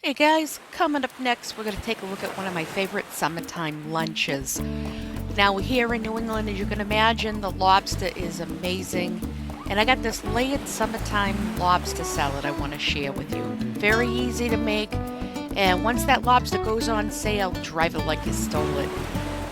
Hey guys, coming up next, we're going to take a look at one of my favorite summertime lunches. Now, here in New England, as you can imagine, the lobster is amazing. And I got this layered summertime lobster salad I want to share with you. Very easy to make. And once that lobster goes on sale, drive it like you stole it.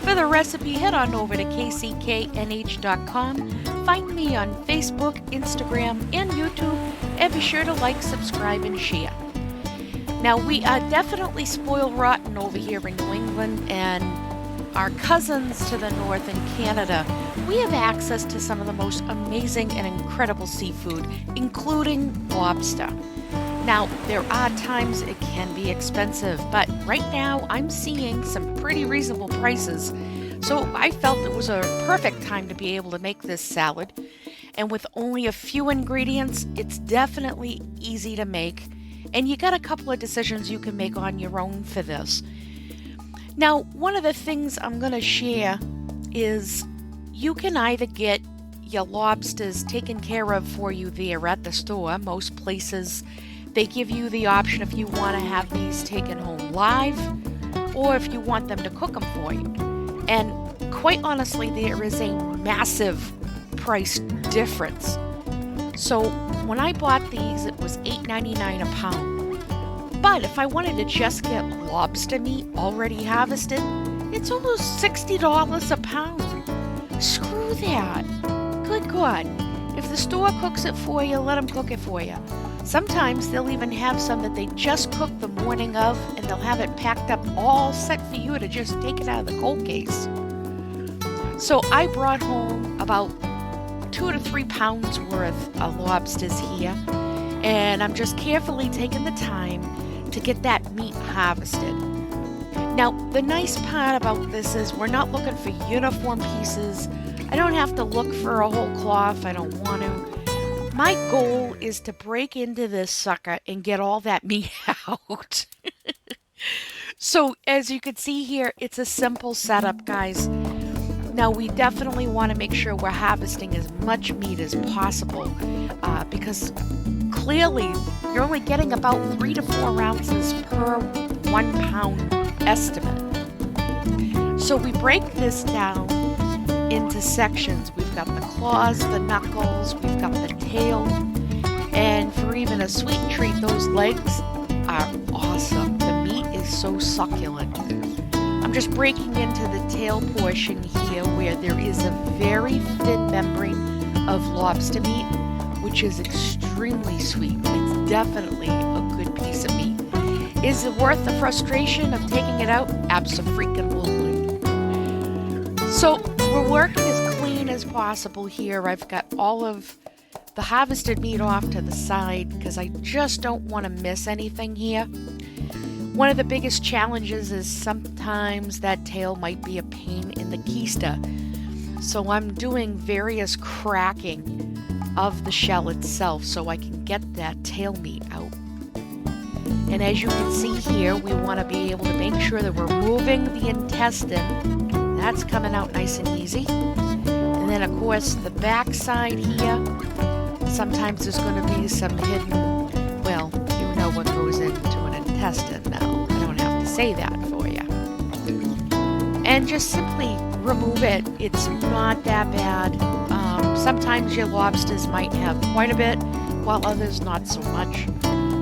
For the recipe, head on over to kcknh.com. Find me on Facebook, Instagram, and YouTube. And be sure to like, subscribe, and share. Now, we are definitely spoiled rotten over here in New England, and our cousins to the north in Canada, we have access to some of the most amazing and incredible seafood, including lobster. Now, there are times it can be expensive, but right now I'm seeing some pretty reasonable prices. So I felt it was a perfect time to be able to make this salad. And with only a few ingredients, it's definitely easy to make. And you got a couple of decisions you can make on your own for this. Now, one of the things I'm going to share is you can either get your lobsters taken care of for you there at the store. Most places, they give you the option if you want to have these taken home live or if you want them to cook them for you. And quite honestly, there is a massive price difference. So when I bought these, it was $8.99 a pound. But if I wanted to just get lobster meat already harvested, it's almost $60 a pound. Screw that. Good God. If the store cooks it for you, let them cook it for you. Sometimes they'll even have some that they just cook the morning of, and they'll have it packed up all set for you to just take it out of the cold case. So I brought home about 2 to 3 pounds worth of lobsters here, and I'm just carefully taking the time to get that meat harvested. Now, the nice part about this is we're not looking for uniform pieces. I don't have to look for a whole cloth. I don't want to. My goal is to break into this sucker and get all that meat out. So, as you can see here, it's a simple setup, guys. Now, we definitely want to make sure we're harvesting as much meat as possible because clearly you're only getting about 3 to 4 ounces per 1 pound estimate. So we break this down into sections. We've got the claws, the knuckles, we've got the tail, and for even a sweet treat, those legs are awesome. The meat is so succulent. I'm just breaking into the tail portion here where there is a very thin membrane of lobster meat, which is extremely sweet. It's definitely a good piece of meat. Is it worth the frustration of taking it out? Abso-freaking-lutely. So we're working as clean as possible here. I've got all of the harvested meat off to the side because I just don't want to miss anything here. One of the biggest challenges is sometimes that tail might be a pain in the keister. So I'm doing various cracking of the shell itself so I can get that tail meat out. And as you can see here, we want to be able to make sure that we're removing the intestine. That's coming out nice and easy. And then of course the back side here, sometimes there's going to be some hidden, well, you know what goes into an intestine now. I don't have to say that for you. And just simply remove it. It's not that bad. Sometimes your lobsters might have quite a bit, while others not so much.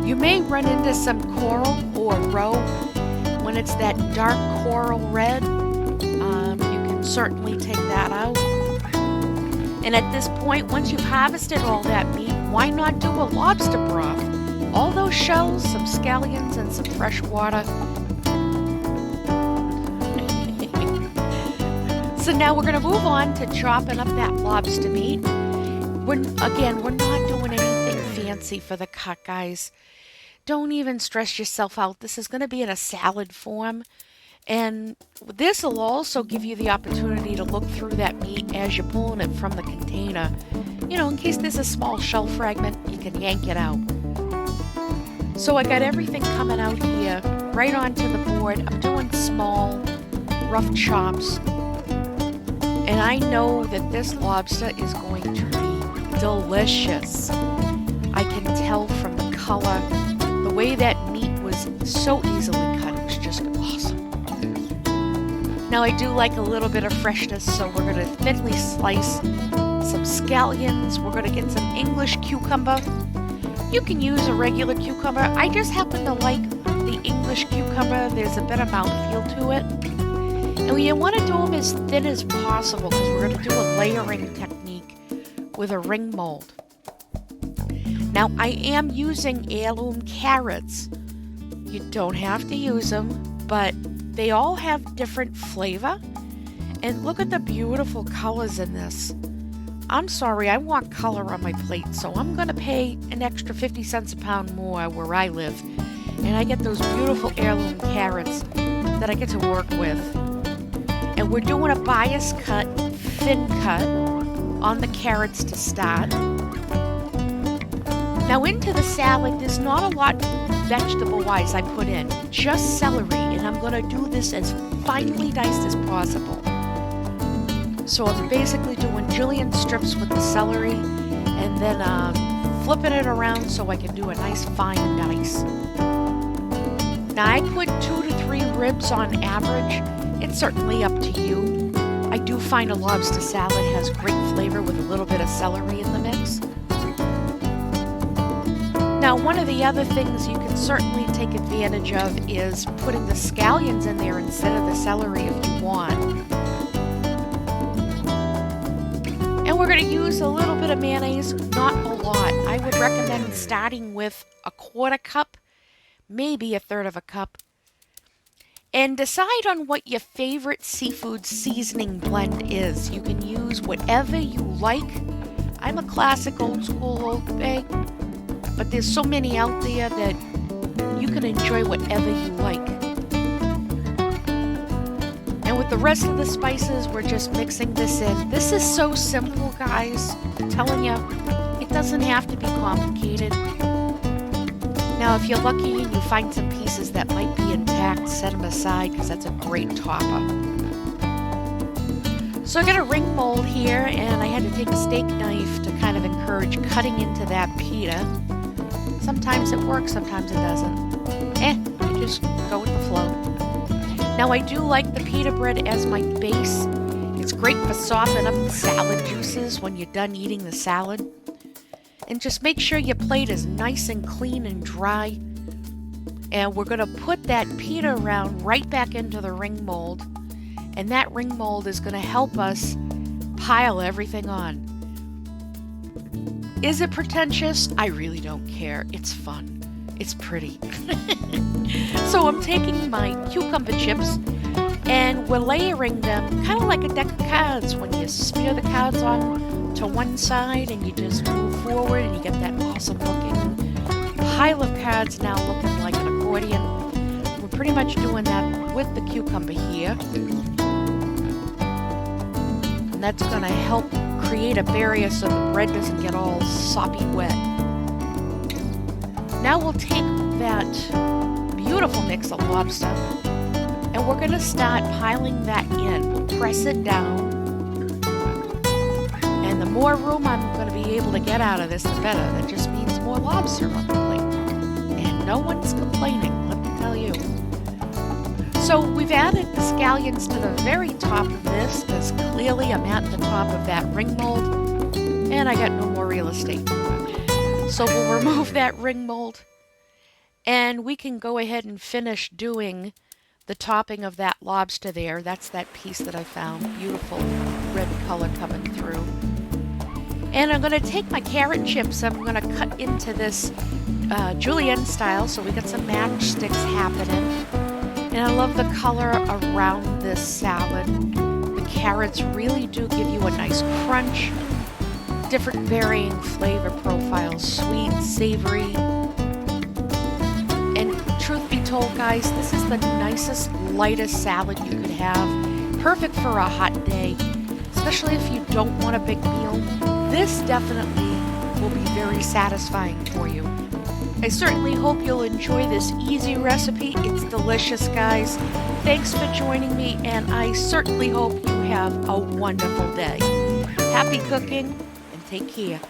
You may run into some coral or roe. When it's that dark coral red, you can certainly take that out. And at this point, once you've harvested all that meat, why not do a lobster broth? All those shells, some scallions, and some fresh water. So now we're going to move on to chopping up that lobster meat. We're not doing anything fancy for the cut, guys. Don't even stress yourself out. This is going to be in a salad form. And this will also give you the opportunity to look through that meat as you're pulling it from the container. You know, in case there's a small shell fragment, you can yank it out. So I got everything coming out here, right onto the board. I'm doing small, rough chops. And I know that this lobster is going to be delicious. I can tell from the color, the way that meat was so easily cut. It was just awesome. Now I do like a little bit of freshness, so we're going to thinly slice some scallions. We're going to get some English cucumber. You can use a regular cucumber. I just happen to like the English cucumber. There's a better mouthfeel to it. And you want to do them as thin as possible because we're going to do a layering technique with a ring mold. Now I am using heirloom carrots. You don't have to use them, but they all have different flavor. And look at the beautiful colors in this. I'm sorry, I want color on my plate, so I'm going to pay an extra 50 cents a pound more where I live. And I get those beautiful heirloom carrots that I get to work with. And we're doing a bias cut, thin cut on the carrots to start. Now into the salad, there's not a lot vegetable-wise I put in, just celery, and I'm going to do this as finely diced as possible. So I'm basically doing julienne strips with the celery and then flipping it around so I can do a nice fine dice. Now I put 2 to 3 ribs on average. It's certainly up to you. I do find a lobster salad has great flavor with a little bit of celery in the mix. Now, one of the other things you can certainly take advantage of is putting the scallions in there instead of the celery if you want. And we're going to use a little bit of mayonnaise, not a lot. I would recommend starting with a 1/4 cup, maybe 1/3 cup. And decide on what your favorite seafood seasoning blend is. You can use whatever you like. I'm a classic old school Old Bay, but there's so many out there that you can enjoy whatever you like. And with the rest of the spices, we're just mixing this in. This is so simple, guys. I'm telling you, it doesn't have to be complicated. Now, if you're lucky and you find some pieces that might be intact, set them aside because that's a great topper. So I got a ring mold here, and I had to take a steak knife to kind of encourage cutting into that pita. Sometimes it works, sometimes it doesn't. You just go with the flow. Now I do like the pita bread as my base. It's great for softening up the salad juices when you're done eating the salad. And just make sure your plate is nice and clean and dry. And we're going to put that pita round right back into the ring mold. And that ring mold is going to help us pile everything on. Is it pretentious? I really don't care. It's fun. It's pretty. So I'm taking my cucumber chips and we're layering them kind of like a deck of cards when you smear the cards on to one side and you just move forward and you get that awesome looking pile of cards now looking like an accordion. We're pretty much doing that with the cucumber here. And that's going to help create a barrier so the bread doesn't get all soppy wet. Now we'll take that beautiful mix of lobster and we're going to start piling that in. We'll press it down. And the more room I'm going to be able to get out of this, the better. That just means more lobster on the plate. And no one's complaining, let me tell you. So we've added the scallions to the very top of this because clearly I'm at the top of that ring mold and I got no more real estate. So we'll remove that ring mold and we can go ahead and finish doing the topping of that lobster there. That's that piece that I found. Beautiful red color coming through. And I'm going to take my carrot chips. I'm going to cut into this julienne style so we got some matchsticks happening. And I love the color around this salad. The carrots really do give you a nice crunch. Different varying flavor profiles, sweet, savory. And truth be told, guys, this is the nicest, lightest salad you could have. Perfect for a hot day, especially if you don't want a big meal. This definitely will be very satisfying for you. I certainly hope you'll enjoy this easy recipe. It's delicious, guys. Thanks for joining me, and I certainly hope you have a wonderful day. Happy cooking, and take care.